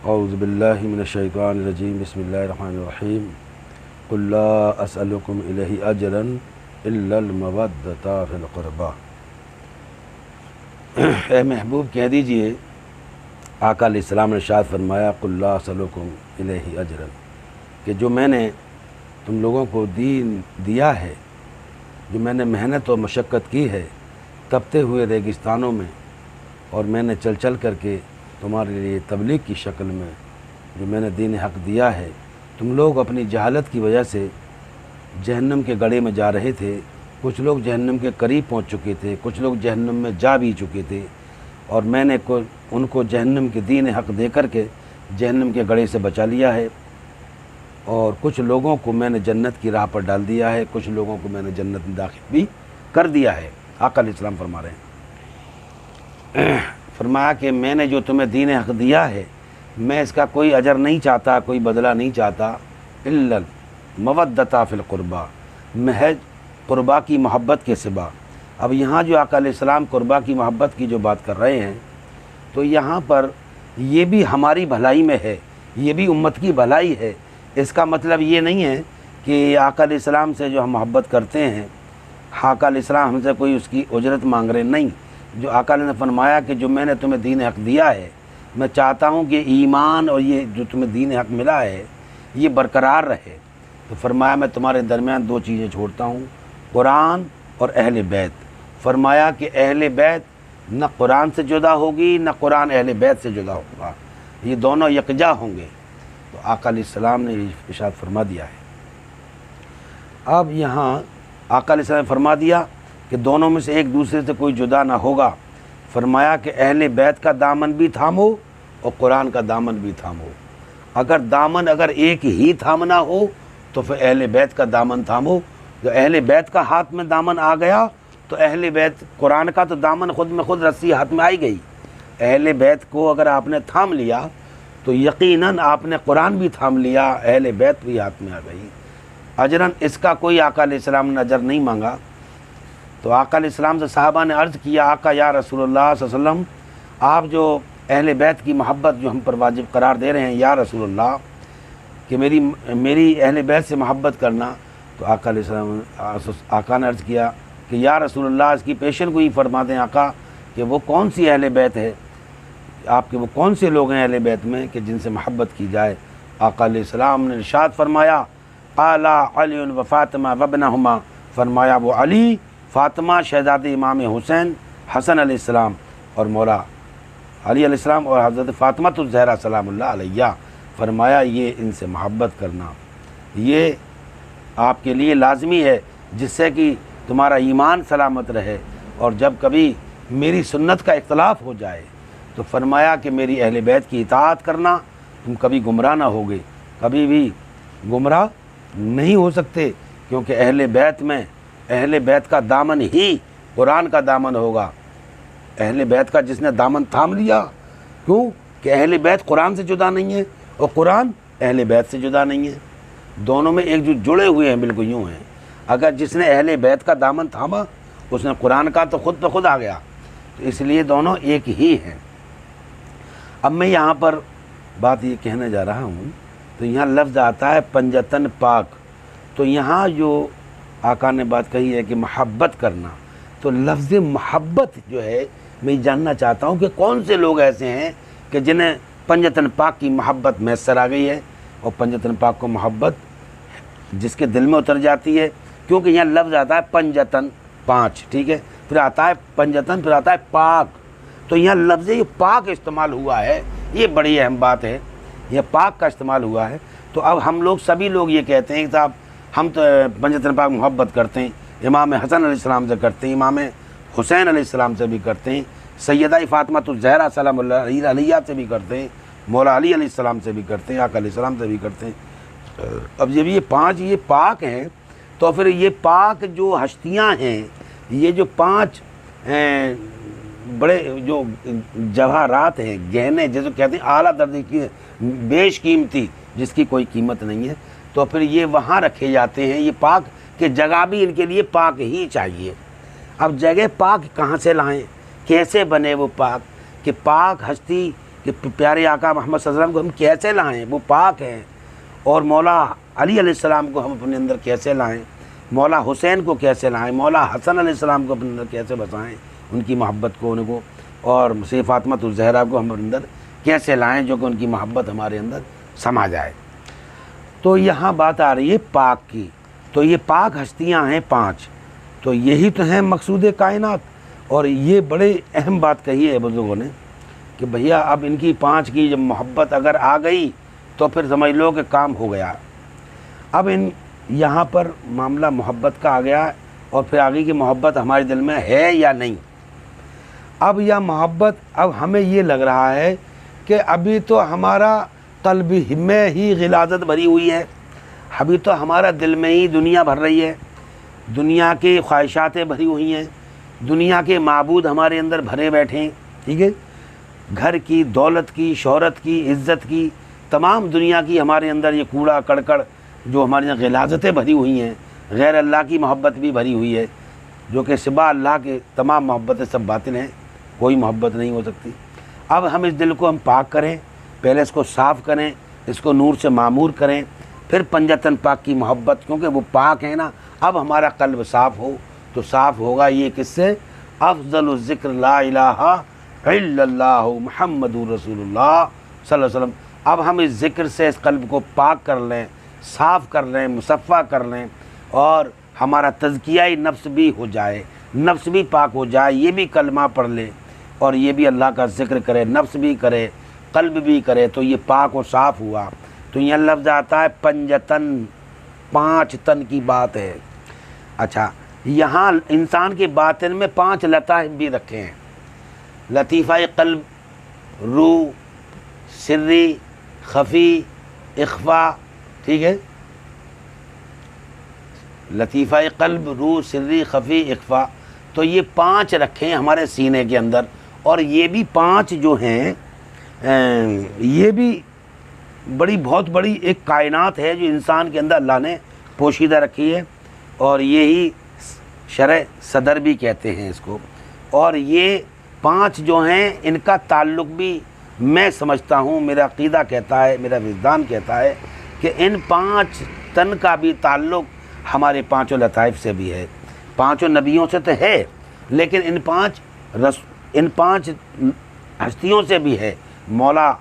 اعوذ باللہ من الشیطان الرجیم بسم اللہ الرحمن الرحیم قل لا اسألکم الیہ اجرا الا المودۃ فی القربى۔ اے محبوب کہہ دیجئے، آقا علیہ السلام نے ارشاد فرمایا قل لا اسألکم الیہ اجرا، کہ جو میں نے تم لوگوں کو دین دیا ہے، جو میں نے محنت و مشقت کی ہے تپتے ہوئے ریگستانوں میں، اور میں نے چل چل کر کے تمہارے لیے تبلیغ کی شکل میں جو میں نے دین حق دیا ہے، تم لوگ اپنی جہالت کی وجہ سے جہنم کے گڑھے میں جا رہے تھے۔ کچھ لوگ جہنم کے قریب پہنچ چکے تھے، کچھ لوگ جہنم میں جا بھی چکے تھے، اور میں نے ان کو جہنم کے دین حق دے کر کے جہنم کے گڑھے سے بچا لیا ہے، اور کچھ لوگوں کو میں نے جنت کی راہ پر ڈال دیا ہے، کچھ لوگوں کو میں نے جنت میں داخل بھی کر دیا ہے۔ آقا علیہ السلام فرما رہے ہیں، فرمایا کہ میں نے جو تمہیں دین حق دیا ہے، میں اس کا کوئی اجر نہیں چاہتا، کوئی بدلہ نہیں چاہتا، الا المودۃ فی القربى، محض قربا کی محبت کے سوا۔ اب یہاں جو آقا علیہ السلام قربا کی محبت کی جو بات کر رہے ہیں، تو یہاں پر یہ بھی ہماری بھلائی میں ہے، یہ بھی امت کی بھلائی ہے۔ اس کا مطلب یہ نہیں ہے کہ آقا علیہ السلام سے جو ہم محبت کرتے ہیں، آقا علیہ السلام ہم سے کوئی اس کی اجرت مانگ رہے، نہیں۔ جو آقا نے فرمایا کہ جو میں نے تمہیں دین حق دیا ہے، میں چاہتا ہوں کہ ایمان اور یہ جو تمہیں دین حق ملا ہے یہ برقرار رہے، تو فرمایا میں تمہارے درمیان دو چیزیں چھوڑتا ہوں، قرآن اور اہل بیت۔ فرمایا کہ اہل بیت نہ قرآن سے جدا ہوگی، نہ قرآن اہل بیت سے جدا ہوگا، یہ دونوں یکجا ہوں گے۔ تو آقا علیہ السلام نے یہ ارشاد فرما دیا ہے۔ اب یہاں آقا علیہ السلام نے فرما دیا کہ دونوں میں سے ایک دوسرے سے کوئی جدا نہ ہوگا۔ فرمایا کہ اہل بیت کا دامن بھی تھامو اور قرآن کا دامن بھی تھامو۔ اگر دامن ایک ہی تھامنا ہو تو پھر اہل بیت کا دامن تھامو۔ جو اہل بیت کا ہاتھ میں دامن آ گیا تو اہل بیت قرآن کا تو دامن خود میں خود رسی ہاتھ میں آئی گئی۔ اہل بیت کو اگر آپ نے تھام لیا تو یقیناً آپ نے قرآن بھی تھام لیا، اہل بیت بھی ہاتھ میں آ گئی۔ اجرن، اس کا کوئی آقا علیہ السلام نے اجر نہیں مانگا۔ تو آقا علیہ السلام سے صحابہ نے عرض کیا، آقا یا رسول اللہ صلی اللہ علیہ وسلم، آپ جو اہل بیت کی محبت جو ہم پر واجب قرار دے رہے ہیں یا رسول اللہ، کہ میری اہل بیت سے محبت کرنا۔ تو آقا علیہ السلام آقا نے عرض کیا کہ یا رسول اللہ، اس کی پیشن گوئی فرما دیں آقا کہ وہ کون سی اہل بیت ہے، آپ کے وہ کون سے لوگ ہیں اہل بیت میں کہ جن سے محبت کی جائے۔ آقا علیہ السلام نے ارشاد فرمایا، قال علی و فاطمہ وابنہما، فرمایا وہ علی، فاطمہ شہزادی امام حسین حسن علیہ السلام اور مولا علی علیہ السلام اور حضرت فاطمہ الزہرا سلام اللہ علیہ، فرمایا یہ ان سے محبت کرنا یہ آپ کے لیے لازمی ہے، جس سے کہ تمہارا ایمان سلامت رہے، اور جب کبھی میری سنت کا اختلاف ہو جائے تو فرمایا کہ میری اہل بیت کی اطاعت کرنا، تم کبھی گمراہ نہ ہوگے، کبھی بھی گمراہ نہیں ہو سکتے، کیونکہ اہل بیت میں اہل بیت کا دامن ہی قرآن کا دامن ہوگا۔ اہل بیت کا جس نے دامن تھام لیا، کیوں کہ اہل بیت قرآن سے جدا نہیں ہے اور قرآن اہل بیت سے جدا نہیں ہے، دونوں میں ایک جو جڑے ہوئے ہیں، بالکل یوں ہیں۔ اگر جس نے اہل بیت کا دامن تھاما اس نے قرآن کا تو خود بخود آ گیا، تو اس لیے دونوں ایک ہی ہیں۔ اب میں یہاں پر بات یہ کہنے جا رہا ہوں، تو یہاں لفظ آتا ہے پنجتن پاک۔ تو یہاں جو آقا نے بات کہی ہے کہ محبت کرنا، تو لفظ محبت جو ہے میں جاننا چاہتا ہوں کہ کون سے لوگ ایسے ہیں کہ جنہیں پنجتن پاک کی محبت میسر آ گئی ہے، اور پنجتن پاک کو محبت جس کے دل میں اتر جاتی ہے، کیونکہ یہاں لفظ آتا ہے پنجتن، پانچ، ٹھیک ہے، پھر آتا ہے پنجتن، پھر آتا ہے پاک۔ تو یہاں لفظ یہ پاک استعمال ہوا ہے، یہ بڑی اہم بات ہے، یہ پاک کا استعمال ہوا ہے۔ تو اب ہم لوگ سبھی لوگ یہ کہتے ہیں کہ صاحب ہم تو پنجتن پاک محبت کرتے ہیں، امام حسن علیہ السلام سے کرتے ہیں، امام حسین علیہ السلام سے بھی کرتے ہیں، سیدہ فاطمہ الزہرا سلام اللہ علیہ سے بھی کرتے ہیں، مولا علی علیہ السلام سے بھی کرتے ہیں، آقا علیہ السلام سے بھی کرتے ہیں۔ اب جب یہ پانچ یہ پاک ہیں، تو پھر یہ پاک جو ہستیاں ہیں، یہ جو پانچ بڑے جو جواہرات ہیں، گہنے جیسے کہتے ہیں اعلیٰ درجے کی بیش قیمتی، جس کی کوئی قیمت نہیں ہے، تو پھر یہ وہاں رکھے جاتے ہیں۔ یہ پاک کہ جگہ بھی ان کے لیے پاک ہی چاہیے۔ اب جگہ پاک کہاں سے لائیں، کیسے بنے وہ پاک؟ کہ پاک ہستی کہ پیارے آقا محمد صلی اللہ علیہ وسلم کو ہم کیسے لائیں، وہ پاک ہیں، اور مولا علی علیہ السلام کو ہم اپنے اندر کیسے لائیں، مولا حسین کو کیسے لائیں، مولا حسن علیہ السلام کو اپنے اندر کیسے بسائیں، ان کی محبت کو، ان کو، اور سید فاطمۃ الزہرا کو ہم اپنے اندر کیسے لائیں جو کہ ان کی محبت ہمارے اندر سما جائے۔ تو یہاں بات آ رہی ہے پاک کی، تو یہ پاک ہستیاں ہیں 5، تو یہی تو ہیں مقصود کائنات۔ اور یہ بڑے اہم بات کہی ہے بزرگوں نے کہ بھیا اب ان کی 5 کی جب محبت اگر آ گئی تو پھر سمجھ لو کہ کام ہو گیا۔ اب یہاں پر معاملہ محبت کا آ گیا، اور پھر آگے کی محبت ہمارے دل میں ہے یا نہیں۔ اب یہ محبت، اب ہمیں یہ لگ رہا ہے کہ ابھی تو ہمارا قلب میں ہی غلاظت بھری ہوئی ہے، ابھی تو ہمارا دل میں ہی دنیا بھر رہی ہے، دنیا کی خواہشاتیں بھری ہوئی ہیں، دنیا کے معبود ہمارے اندر بھرے بیٹھے ہیں، ٹھیک ہے، گھر کی، دولت کی، شہرت کی، عزت کی، تمام دنیا کی ہمارے اندر یہ کوڑا کڑکڑ جو ہمارے یہاں غلاظتیں بھری ہوئی ہیں، غیر اللہ کی محبت بھی بھری ہوئی ہے، جو کہ سوا اللہ کے تمام محبتیں سب باطل ہیں، کوئی محبت نہیں ہو سکتی۔ اب ہم اس دل کو ہم پاک کریں، پہلے اس کو صاف کریں، اس کو نور سے معمور کریں، پھر پنجتن پاک کی محبت، کیونکہ وہ پاک ہے نا۔ اب ہمارا قلب صاف ہو تو صاف ہوگا یہ کس سے؟ افضل الذکر لا الہ الا اللہ محمد رسول اللہ صلی اللہ علیہ وسلم۔ اب ہم اس ذکر سے اس قلب کو پاک کر لیں، صاف کر لیں، مصفہ کر لیں، اور ہمارا تزکیہ نفس بھی ہو جائے، نفس بھی پاک ہو جائے، یہ بھی کلمہ پڑھ لے اور یہ بھی اللہ کا ذکر کرے، نفس بھی کرے، قلب بھی کرے، تو یہ پاک و صاف ہوا۔ تو یہ لفظ آتا ہے پنجتن، 5 تن کی بات ہے۔ اچھا، یہاں انسان کے باطن میں 5 لطائف بھی رکھے ہیں، لطیفہ قلب، روح، سری، خفی، اخفا، ٹھیک ہے، لطیفہ قلب، روح، سری، خفی، اخفا، تو یہ 5 رکھے ہیں ہمارے سینے کے اندر۔ اور یہ بھی 5 جو ہیں یہ بھی بہت بڑی ایک کائنات ہے جو انسان کے اندر اللہ نے پوشیدہ رکھی ہے، اور یہی شرع صدر بھی کہتے ہیں اس کو۔ اور یہ 5 جو ہیں ان کا تعلق بھی میں سمجھتا ہوں، میرا عقیدہ کہتا ہے، میرا وجدان کہتا ہے کہ ان 5 تن کا بھی تعلق ہمارے 5 لطائف سے بھی ہے، 5 نبیوں سے تو ہے، لیکن ان 5 ہستیوں سے بھی ہے۔ مولا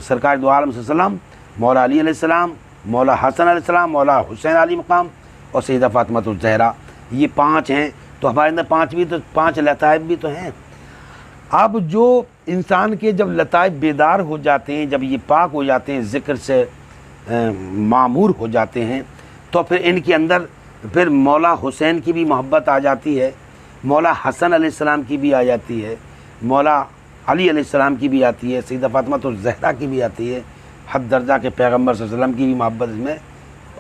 سرکار دو عالم صلی اللہ علیہ وسلم، مولا علی علیہ السلام، مولا حسن علیہ السلام، مولا حسین علی مقام، اور سیدہ فاطمۃ الزہرا، یہ 5 ہیں۔ تو ہمارے اندر 5 لطائف بھی تو ہیں۔ اب جو انسان کے جب لطائف بیدار ہو جاتے ہیں، جب یہ پاک ہو جاتے ہیں، ذکر سے معمور ہو جاتے ہیں، تو پھر ان کے اندر پھر مولا حسین کی بھی محبت آ جاتی ہے، مولا حسن علیہ السلام کی بھی آ جاتی ہے، مولا علی علیہ السلام کی بھی آتی ہے، سیدہ فاطمۃ الزہرا کی بھی آتی ہے، حد درجہ کے پیغمبر صلی اللہ علیہ وسلم کی بھی محبت اس میں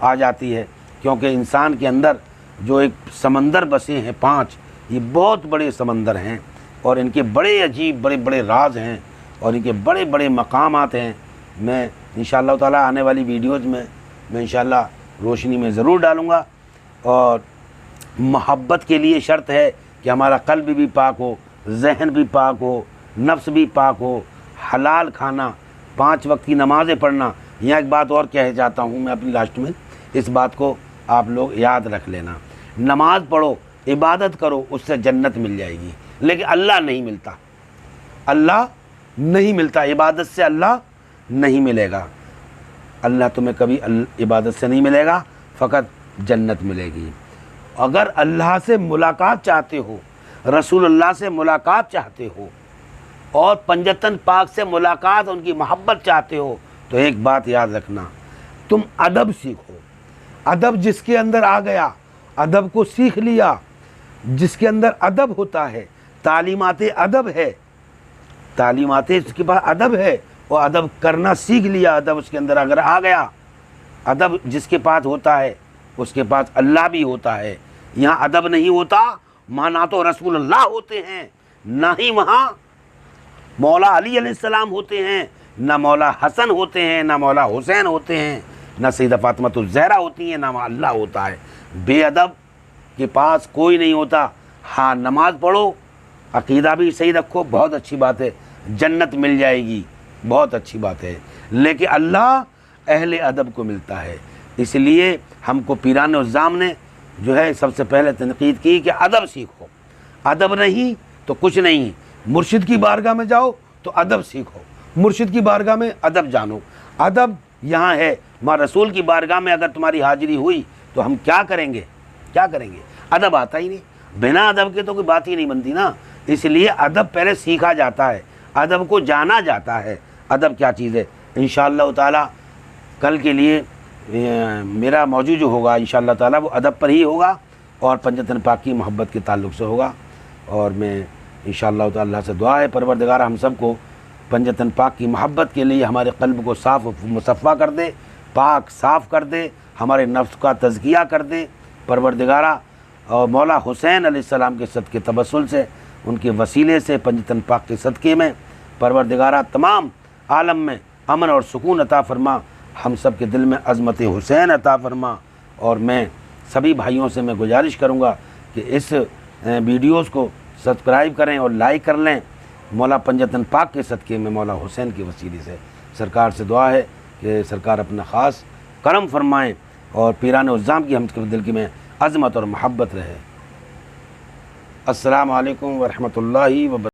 آ جاتی ہے، کیونکہ انسان کے اندر جو ایک سمندر بسے ہیں 5، یہ بہت بڑے سمندر ہیں، اور ان کے بڑے عجیب بڑے راز ہیں، اور ان کے بڑے مقامات ہیں۔ میں انشاءاللہ تعالی آنے والی ویڈیوز میں انشاءاللہ روشنی میں ضرور ڈالوں گا۔ اور محبت کے لیے شرط ہے کہ ہمارا قلب بھی پاک ہو، ذہن بھی پاک ہو، نفس بھی پاک ہو، حلال کھانا، 5 وقت کی نمازیں پڑھنا۔ یہاں ایک بات اور کہہ جاتا ہوں میں اپنی لاسٹ میں، اس بات کو آپ لوگ یاد رکھ لینا، نماز پڑھو، عبادت کرو، اس سے جنت مل جائے گی، لیکن اللہ نہیں ملتا، اللہ نہیں ملتا، عبادت سے اللہ نہیں ملے گا، اللہ تمہیں کبھی عبادت سے نہیں ملے گا، فقط جنت ملے گی۔ اگر اللہ سے ملاقات چاہتے ہو، رسول اللہ سے ملاقات چاہتے ہو، اور پنجتن پاک سے ملاقات، ان کی محبت چاہتے ہو، تو ایک بات یاد رکھنا، تم ادب سیکھو۔ ادب جس کے اندر آ گیا، ادب کو سیکھ لیا، جس کے اندر ادب ہوتا ہے، تعلیمات ادب ہے، تعلیمات اس کے پاس ادب ہے، اور ادب کرنا سیکھ لیا، ادب اس کے اندر اگر آ گیا، ادب جس کے پاس ہوتا ہے اس کے پاس اللہ بھی ہوتا ہے۔ یہاں ادب نہیں ہوتا، وہاں نہ تو رسول اللہ ہوتے ہیں، نہ ہی وہاں مولا علی علیہ السلام ہوتے ہیں، نہ مولا حسن ہوتے ہیں، نہ مولا حسین ہوتے ہیں، نہ سیدہ فاطمۃ الزہرا ہوتی ہیں، نہ وہاں اللہ ہوتا ہے۔ بے ادب کے پاس کوئی نہیں ہوتا۔ ہاں، نماز پڑھو، عقیدہ بھی صحیح رکھو، بہت اچھی بات ہے، جنت مل جائے گی، بہت اچھی بات ہے، لیکن اللہ اہل ادب کو ملتا ہے۔ اس لیے ہم کو پیران عظام نے جو ہے سب سے پہلے تنقید کی کہ ادب سیکھو، ادب نہیں تو کچھ نہیں۔ مرشد کی بارگاہ میں جاؤ تو ادب سیکھو، مرشد کی بارگاہ میں ادب جانو۔ ادب یہاں ہے، ماں رسول کی بارگاہ میں اگر تمہاری حاضری ہوئی تو ہم کیا کریں گے؟ کیا کریں گے؟ ادب آتا ہی نہیں، بنا ادب کے تو کوئی بات ہی نہیں بنتی نا۔ اس لیے ادب پہلے سیکھا جاتا ہے، ادب کو جانا جاتا ہے، ادب کیا چیز ہے۔ انشاءاللہ تعالی کل کے لیے میرا موضوع جو ہوگا انشاءاللہ تعالی وہ ادب پر ہی ہوگا اور پنجتن پاک کی محبت کے تعلق سے ہوگا۔ اور میں انشاءاللہ تعالی اللہ سے دعا ہے پروردگار ہم سب کو پنجتن پاک کی محبت کے لیے ہمارے قلب کو صاف و مصفا کر دے، پاک صاف کر دے، ہمارے نفس کا تزکیہ کر دے پروردگارہ، اور مولا حسین علیہ السلام کے صدقے تبسل سے، ان کے وسیلے سے، پنجتن پاک کے صدقے میں پروردگارہ تمام عالم میں امن اور سکون عطا فرما، ہم سب کے دل میں عظمت حسین عطا فرما۔ اور میں سبھی بھائیوں سے میں گزارش کروں گا کہ اس ویڈیوز کو سبسکرائب کریں اور لائک کر لیں، مولا پنجتن پاک کے صدقے میں، مولا حسین کے وسیلے سے۔ سرکار سے دعا ہے کہ سرکار اپنا خاص کرم فرمائیں اور پیران عظام کی ہم کے دل کی میں عظمت اور محبت رہے۔ السلام علیکم ورحمۃ اللہ وبرکاتہ۔